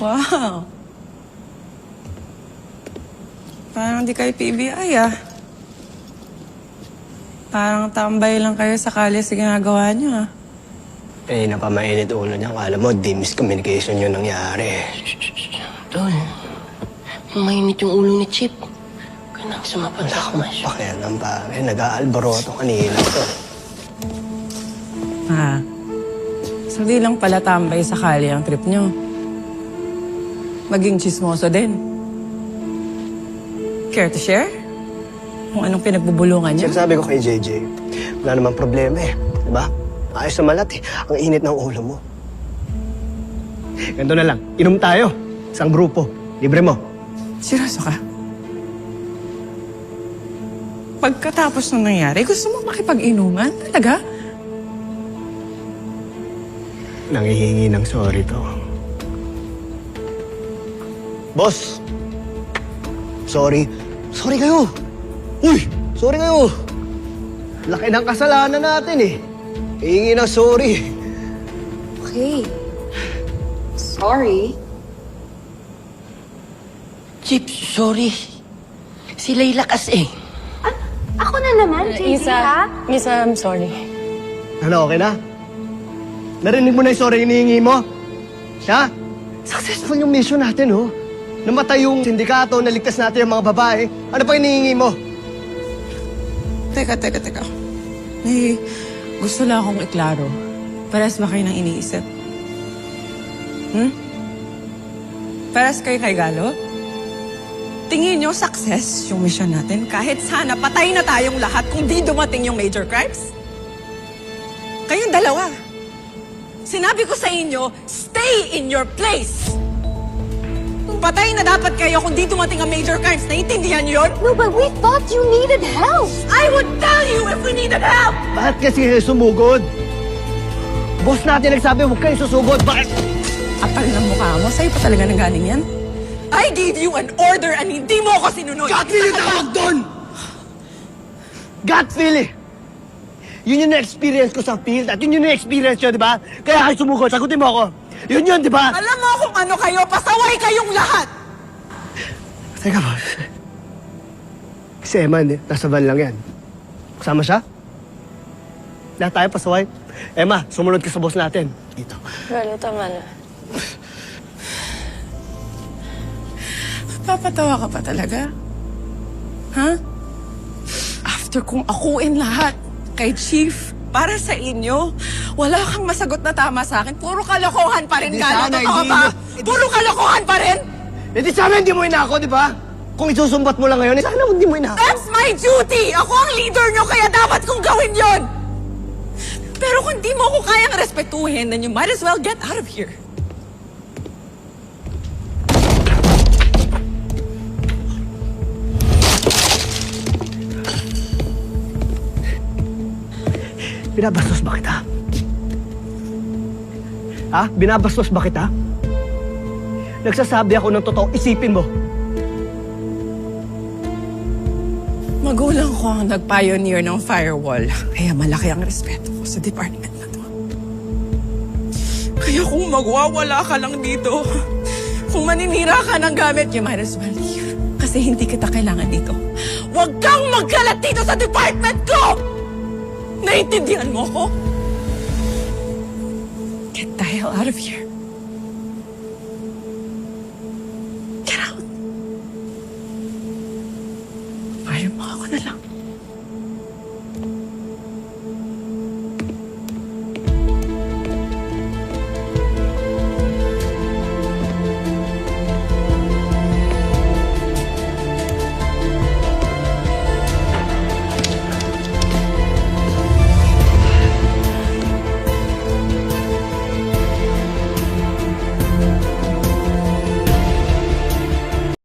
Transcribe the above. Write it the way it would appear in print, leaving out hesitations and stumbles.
Wow. Parang di kayo PBI, ah. Parang tambay lang kayo sa kalye sa ginagawa niyo, ah. Eh, napamainit ulo niya. Akala mo, di miscommunication yung nangyari. Tol, mainit yung ulo ni Chip. Kaya nang sumapat sa kumasyo. Pakialam, pare. Nag-aalboroto kanina to. Ah. So di lang pala tambay sa kalye ang trip niyo. Maging chismoso din. Care to share? Kung anong pinagbubulungan niyo? Sinasabi ko kay JJ, wala namang problema eh. Diba? Ayos na malat eh. Ang init ng ulo mo. Ganito na lang. Inom tayo. Isang grupo. Libre mo. Seryoso ka? Pagkatapos ng nangyari, gusto mo makipag-inuman? Talaga? Nangihingi ng sorry to. Boss! Sorry. Sorry kayo! Uy! Sorry kayo! Laki ng kasalanan natin eh. Hihingi ng sorry. Okay. Sorry. Chip, sorry. Si Layla kasi. Ako na naman, JJ, ha? Isa, I'm sorry. Ano, okay na? Narinig mo na yung sorry hinihingi mo? Ha? Successful yung mission natin, oh. Namatay yung sindikato, naligtas natin yung mga babae. Ano pa hinihingi mo? Teka. May gusto lang akong iklaro. Paras ba kayo nang iniisip? Paras kayo kay Galo? Tingin niyo success yung mission natin kahit sana patay na tayong lahat kung di dumating yung major crimes? Kayong dalawa. Sinabi ko sa inyo, stay in your place! Patay na dapat kayo kung di dumating ang major crimes. Naiintindihan niyo yun? No, but we thought you needed help. I would tell you if we needed help! Bakit kasi kayo sumugod? Boss natin nagsabi, huwag kayo susugod. Bakit? Apal ng mukha mo. Sa'yo pa talaga nanggaling yan? I gave you an order and hindi mo ako sinunod. Gut feel yung tawag doon! Gut feel eh! Yun yung na-experience ko sa field at yun yung na-experience nyo, di ba? Kaya kayo sumugod, sagutin mo ako. Yun, di ba? Alam mo kung ano kayo, pasaway kayong lahat! Teka, boss. Si Emma, nasa van lang yan. Kasama siya? Lahat tayo pasaway. Emma, sumunod ka sa boss natin. Dito. Galo, tama na. Papatawa ka pa talaga? Ha? After kong akuin lahat kay Chief, para sa inyo, wala kang masagot na tama sa akin. Puro kalokohan pa rin, Hindi Galo. sana, Totoo hindi ba? mo- Puro kalokohan pa rin? Eh di sana hindi mo inako, di ba? Kung isusumbat mo lang ngayon, eh sana hindi mo inako. That's my duty! Ako ang leader nyo, kaya dapat kong gawin yon. Pero kung di mo ako kayang respetuhin, then you might as well get out of here. Binabastos ba kita? Ha? Binabastos ba kita? Nagsasabi ako ng totoo, isipin mo. Magulang ko ang nag-pioneer ng firewall. Kaya malaki ang respeto ko sa department na to. Kaya kung magwawala ka lang dito, kung maninira ka ng gamit, you might as well leave. Kasi hindi kita kailangan dito. Huwag kang magkalat dito sa department ko! Naiintindihan mo ko? Get the hell out of here. Get out. Ayaw mo ako na lang.